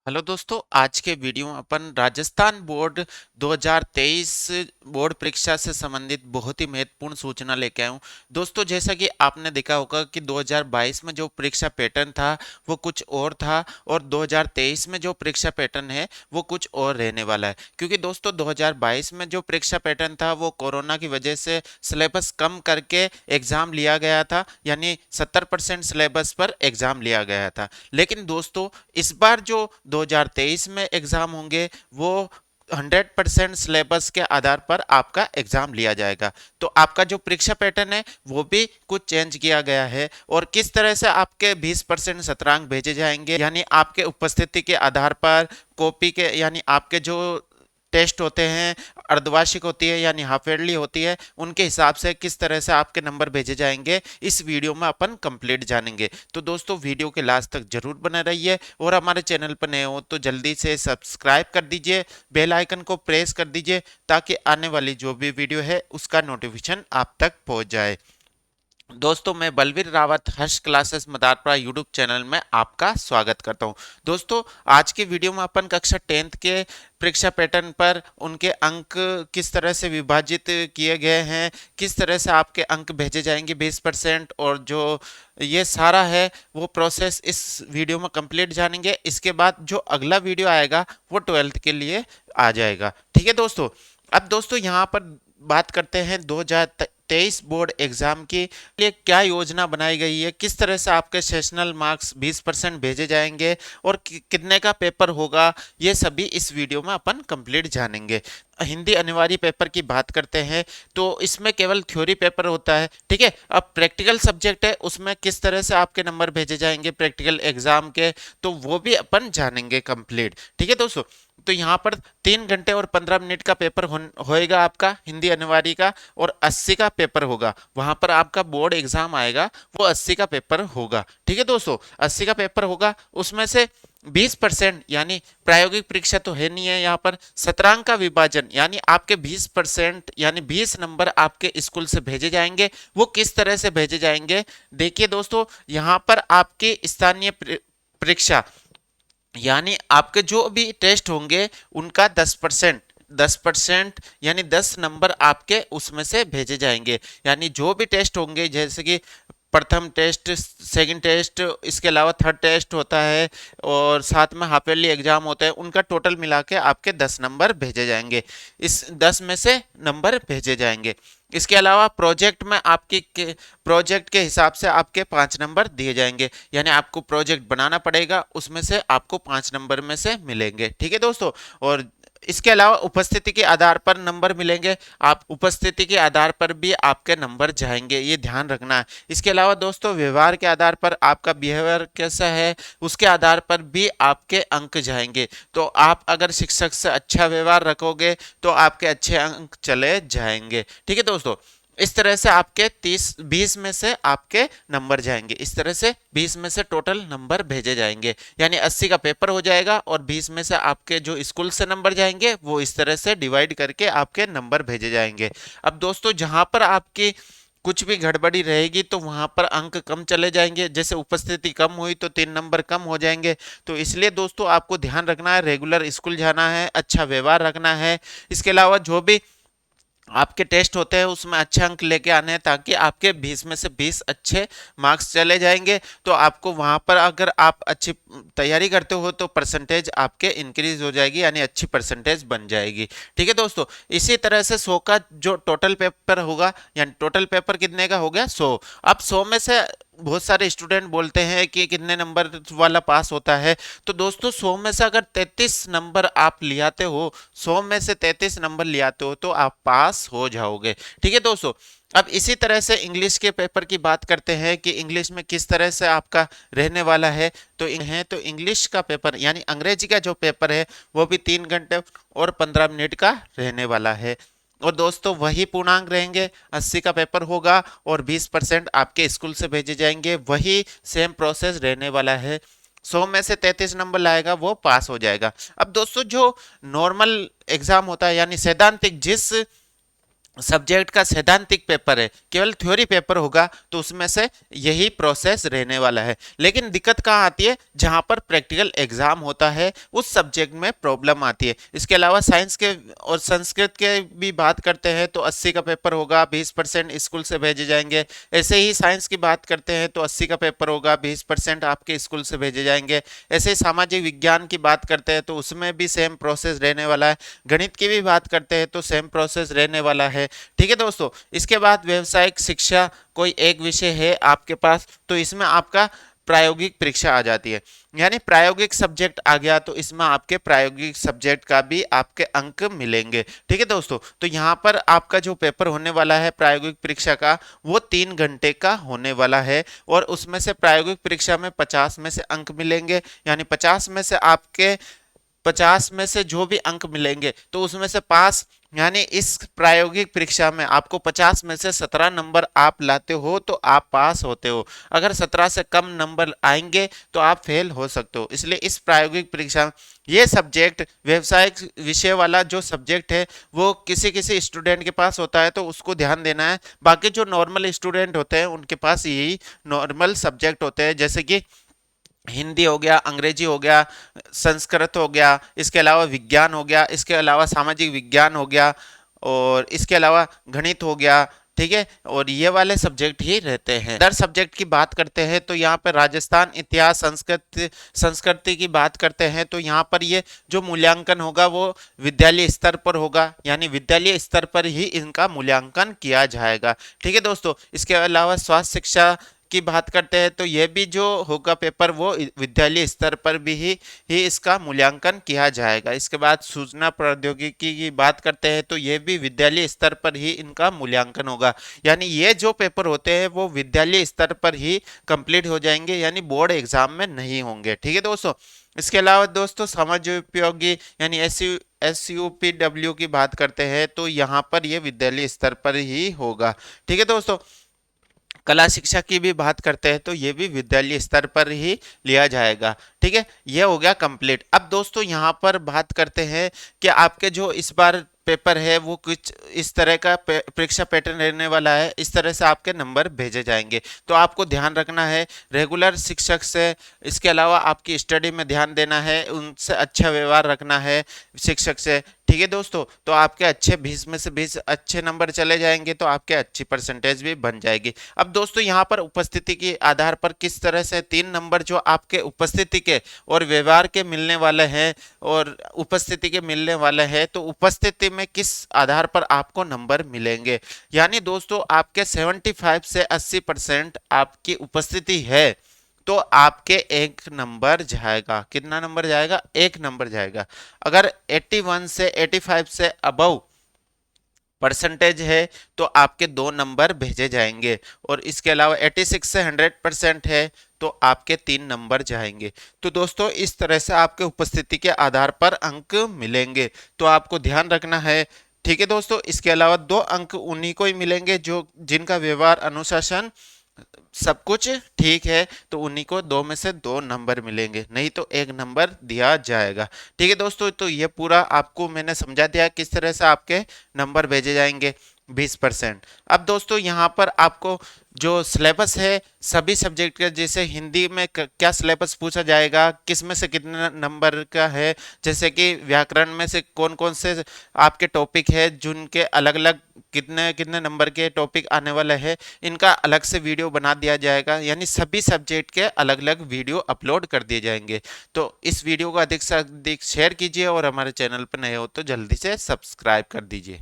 Hello दोस्तों, आज के वीडियो में अपन राजस्थान बोर्ड 2023 बोर्ड परीक्षा से संबंधित बहुत ही महत्वपूर्ण सूचना लेके आया हूँ। दोस्तों, जैसा कि आपने देखा होगा कि 2022 में जो परीक्षा पैटर्न था वो कुछ और था और 2023 में जो परीक्षा पैटर्न है वो कुछ और रहने वाला है। क्योंकि दोस्तों 2022 में जो परीक्षा पैटर्न था वो कोरोना की वजह से सिलेबस कम करके एग्जाम लिया गया था, यानी 70% सिलेबस पर एग्जाम लिया गया था। लेकिन दोस्तों इस बार जो 2023 में एग्जाम होंगे वो 100% सिलेबस के आधार पर आपका एग्जाम लिया जाएगा। तो आपका जो परीक्षा पैटर्न है वो भी कुछ चेंज किया गया है और किस तरह से आपके 20% शतरांक भेजे जाएंगे, यानी आपके उपस्थिति के आधार पर कॉपी के, यानी आपके जो टेस्ट होते हैं, अर्धवार्षिक होती है यानी हाफ ईयरली होती है, उनके हिसाब से किस तरह से आपके नंबर भेजे जाएंगे इस वीडियो में अपन कंप्लीट जानेंगे। तो दोस्तों वीडियो के लास्ट तक जरूर बने रहिए और हमारे चैनल पर नए हो तो जल्दी से सब्सक्राइब कर दीजिए, बेल आइकन को प्रेस कर दीजिए ताकि आने वाली जो भी वीडियो है उसका नोटिफिकेशन आप तक पहुंच जाए। दोस्तों, मैं बलवीर रावत हर्ष क्लासेस मदारपुरा यूट्यूब चैनल में आपका स्वागत करता हूं। दोस्तों, आज के वीडियो में अपन कक्षा 10th के परीक्षा पैटर्न पर उनके अंक किस तरह से विभाजित किए गए हैं, किस तरह से आपके अंक भेजे जाएंगे 20%, और जो ये सारा है वो प्रोसेस इस वीडियो में कंप्लीट जानेंगे। इसके बाद जो अगला वीडियो आएगा वो 12th के लिए आ जाएगा। ठीक है दोस्तों। अब दोस्तों यहाँ पर बात करते हैं 2023 बोर्ड एग्जाम के लिए क्या योजना बनाई गई है, किस तरह से आपके सेशनल मार्क्स 20% भेजे जाएंगे और कितने का पेपर होगा, ये सभी इस वीडियो में अपन कंप्लीट जानेंगे। हिंदी अनिवार्य पेपर की बात करते हैं तो इसमें केवल थ्योरी पेपर होता है। ठीक है। अब प्रैक्टिकल सब्जेक्ट है, उसमें किस तरह से आपके नंबर भेजे जाएंगे प्रैक्टिकल एग्जाम के, तो वो भी अपन जानेंगे कंप्लीट। ठीक है दोस्तों। तो यहाँ पर 3 घंटे और 15 मिनट का पेपर होएगा आपका हिंदी अनिवार्य का, और 80 का पेपर होगा। वहां पर आपका बोर्ड एग्जाम आएगा वो 80 का पेपर होगा। ठीक है दोस्तों, 80 का पेपर होगा, उसमें से 20% यानी प्रायोगिक परीक्षा तो है नहीं है, यहाँ पर शतरांक का विभाजन यानी आपके 20% यानी 20 नंबर आपके स्कूल से भेजे जाएंगे। वो किस तरह से भेजे जाएंगे, देखिए दोस्तों, यहाँ पर आपके स्थानीय परीक्षा यानी आपके जो भी टेस्ट होंगे उनका 10% यानी 10 नंबर आपके उसमें से भेजे जाएंगे। यानी जो भी टेस्ट होंगे, जैसे कि प्रथम टेस्ट, सेकंड टेस्ट, इसके अलावा थर्ड टेस्ट होता है और साथ में हाफ ईयरली एग्जाम होता है, उनका टोटल मिला के आपके 10 नंबर भेजे जाएंगे। इस 10 में से नंबर भेजे जाएंगे। इसके अलावा प्रोजेक्ट में आपकी प्रोजेक्ट के हिसाब से आपके 5 नंबर दिए जाएंगे, यानी आपको प्रोजेक्ट बनाना पड़ेगा, उसमें से आपको 5 नंबर में से मिलेंगे। ठीक है दोस्तों। और इसके अलावा उपस्थिति के आधार पर नंबर मिलेंगे, आप उपस्थिति के आधार पर भी आपके नंबर जाएंगे, ये ध्यान रखना है। इसके अलावा दोस्तों व्यवहार के आधार पर, आपका बिहेवियर कैसा है उसके आधार पर भी आपके अंक जाएंगे। तो आप अगर शिक्षक से अच्छा व्यवहार रखोगे तो आपके अच्छे अंक चले जाएंगे। ठीक है दोस्तों। इस तरह से आपके 20 में से आपके नंबर जाएंगे, इस तरह से 20 में से टोटल नंबर भेजे जाएंगे, यानी 80 का पेपर हो जाएगा और 20 में से आपके जो स्कूल से नंबर जाएंगे वो इस तरह से डिवाइड करके आपके नंबर भेजे जाएंगे। अब दोस्तों जहां पर आपकी कुछ भी गड़बड़ी रहेगी तो वहां पर अंक कम चले जाएंगे, जैसे उपस्थिति कम हुई तो 3 नंबर कम हो जाएंगे। तो इसलिए दोस्तों आपको ध्यान रखना है, रेगुलर स्कूल जाना है, अच्छा व्यवहार रखना है। इसके अलावा जो भी आपके टेस्ट होते हैं उसमें अच्छे अंक लेके आने हैं ताकि आपके 20 में से 20 अच्छे मार्क्स चले जाएंगे। तो आपको वहां पर अगर आप अच्छी तैयारी करते हो तो परसेंटेज आपके इंक्रीज हो जाएगी, यानी अच्छी परसेंटेज बन जाएगी। ठीक है दोस्तों। इसी तरह से 100 का जो टोटल पेपर होगा, यानी टोटल पेपर कितने का हो गया 100। अब 100 में से बहुत सारे स्टूडेंट बोलते हैं कि कितने नंबर वाला पास होता है। तो दोस्तों 100 में से अगर 33 नंबर आप ले आते हो, 100 में से 33 नंबर ले आते हो तो आप पास हो जाओगे। ठीक है दोस्तों। अब इसी तरह से इंग्लिश के पेपर की बात करते हैं कि इंग्लिश में किस तरह से आपका रहने वाला है। तो इंग्लिश का पेपर यानी अंग्रेजी का जो पेपर है वो भी 3 घंटे और 15 मिनट का रहने वाला है। और दोस्तों वही पूर्णांक रहेंगे, 80 का पेपर होगा और 20% आपके स्कूल से भेजे जाएंगे, वही सेम प्रोसेस रहने वाला है। 100 में से 33 नंबर लाएगा वो पास हो जाएगा। अब दोस्तों जो नॉर्मल एग्जाम होता है यानी सैद्धांतिक, जिस सब्जेक्ट का सैद्धांतिक पेपर है, केवल थ्योरी पेपर होगा, तो उसमें से यही प्रोसेस रहने वाला है। लेकिन दिक्कत कहाँ आती है, जहां पर प्रैक्टिकल एग्जाम होता है उस सब्जेक्ट में प्रॉब्लम आती है। इसके अलावा साइंस के और संस्कृत के भी बात करते हैं तो 80 का पेपर होगा, 20% स्कूल से भेजे जाएंगे। ऐसे ही साइंस की बात करते हैं तो 80 का पेपर होगा, 20% आपके स्कूल से भेजे जाएंगे। ऐसे ही सामाजिक विज्ञान की बात करते हैं तो उसमें भी सेम प्रोसेस रहने वाला है। गणित की भी बात करते हैं तो सेम प्रोसेस रहने वाला है। ठीक है दोस्तों, इसके बाद व्यवसायिक शिक्षा कोई एक विषय है आपके पास, तो इसमें आपका प्रायोगिक परीक्षा आ जाती है, यानी प्रायोगिक सब्जेक्ट आ गया, तो इसमें आपके प्रायोगिक सब्जेक्ट का भी आपके अंक मिलेंगे। ठीक है दोस्तों, तो यहाँ पर आपका जो पेपर होने वाला है प्रायोगिक परीक्षा का, वो 3 घंटे का होने वाला है, और उसमें से प्रायोगिक परीक्षा में 50 में से अंक मिलेंगे, यानी 50 में से जो भी अंक मिलेंगे तो उसमें से पास, यानी इस प्रायोगिक परीक्षा में आपको 50 में से 17 नंबर आप लाते हो तो आप पास होते हो। अगर 17 से कम नंबर आएंगे तो आप फेल हो सकते हो। इसलिए इस प्रायोगिक परीक्षा में ये सब्जेक्ट, व्यवसायिक विषय वाला जो सब्जेक्ट है, वो किसी किसी स्टूडेंट के पास होता है तो उसको ध्यान देना है। बाकी जो नॉर्मल स्टूडेंट होते हैं उनके पास यही नॉर्मल सब्जेक्ट होते हैं, जैसे कि हिंदी हो गया, अंग्रेजी हो गया, संस्कृत हो गया, इसके अलावा विज्ञान हो गया, इसके अलावा सामाजिक विज्ञान हो गया, और इसके अलावा गणित हो गया। ठीक है, और ये वाले सब्जेक्ट ही रहते हैं। अदर सब्जेक्ट की बात करते हैं तो यहाँ पर राजस्थान इतिहास संस्कृति की बात करते हैं तो यहाँ पर ये जो मूल्यांकन होगा वो विद्यालय स्तर पर होगा, यानी विद्यालय स्तर पर ही इनका मूल्यांकन किया जाएगा। ठीक है दोस्तों, इसके अलावा स्वास्थ्य शिक्षा की बात करते हैं तो यह भी जो होगा पेपर वो विद्यालय स्तर पर भी ही इसका मूल्यांकन किया जाएगा। इसके बाद सूचना प्रौद्योगिकी की बात करते हैं तो यह भी विद्यालय स्तर पर ही इनका मूल्यांकन होगा, यानी ये जो पेपर होते हैं वो विद्यालय स्तर पर ही कंप्लीट हो जाएंगे, यानी बोर्ड एग्जाम में नहीं होंगे। ठीक है दोस्तों, इसके अलावा दोस्तों समाजोपयोगी यानी SUPW की बात करते हैं तो यहाँ पर ये विद्यालय स्तर पर ही होगा। ठीक है दोस्तों, कला शिक्षा की भी बात करते हैं तो ये भी विद्यालय स्तर पर ही लिया जाएगा। ठीक है, ये हो गया कंप्लीट। अब दोस्तों यहाँ पर बात करते हैं कि आपके जो इस बार पेपर है वो कुछ इस तरह का परीक्षा पैटर्न रहने वाला है, इस तरह से आपके नंबर भेजे जाएंगे। तो आपको ध्यान रखना है रेगुलर शिक्षक से, इसके अलावा आपकी स्टडी में ध्यान देना है, उनसे अच्छा व्यवहार रखना है शिक्षक से। ठीक है दोस्तों, तो आपके अच्छे 20 में से 20 अच्छे नंबर चले जाएंगे तो आपके अच्छी परसेंटेज भी बन जाएगी। अब दोस्तों यहाँ पर उपस्थिति के आधार पर किस तरह से 3 नंबर जो आपके उपस्थिति के और व्यवहार के मिलने वाले हैं, और उपस्थिति के मिलने वाले हैं, तो उपस्थिति में किस आधार पर आपको नंबर मिलेंगे, यानी दोस्तों आपके 75 से 80% आपकी उपस्थिति है तो आपके 1 नंबर जाएगा। कितना नंबर जाएगा? 1 नंबर जाएगा। अगर 81 से 85 से अबव परसेंटेज है तो आपके 2 नंबर भेजे जाएंगे, और इसके अलावा 86 से 100% है तो आपके 3 नंबर जाएंगे। तो दोस्तों इस तरह से आपके उपस्थिति के आधार पर अंक मिलेंगे, तो आपको ध्यान रखना है। ठीक है दोस्तों, इसके अलावा 2 अंक उन्हीं को ही मिलेंगे जो जिनका व्यवहार, अनुशासन सब कुछ ठीक है, तो उन्हीं को 2 में से 2 नंबर मिलेंगे, नहीं तो 1 नंबर दिया जाएगा। ठीक है दोस्तों, तो ये पूरा आपको मैंने समझा दिया किस तरह से आपके नंबर भेजे जाएंगे 20%। अब दोस्तों यहाँ पर आपको जो सिलेबस है सभी सब्जेक्ट का, जैसे हिंदी में क्या सिलेबस पूछा जाएगा, किस में से कितने नंबर का है, जैसे कि व्याकरण में से कौन कौन से आपके टॉपिक है जिनके अलग अलग कितने कितने नंबर के टॉपिक आने वाले हैं, इनका अलग से वीडियो बना दिया जाएगा, यानी सभी सब्जेक्ट के अलग अलग वीडियो अपलोड कर दिए जाएंगे। तो इस वीडियो को अधिक से अधिक शेयर कीजिए, और हमारे चैनल पर नए हो तो जल्दी से सब्सक्राइब कर दीजिए।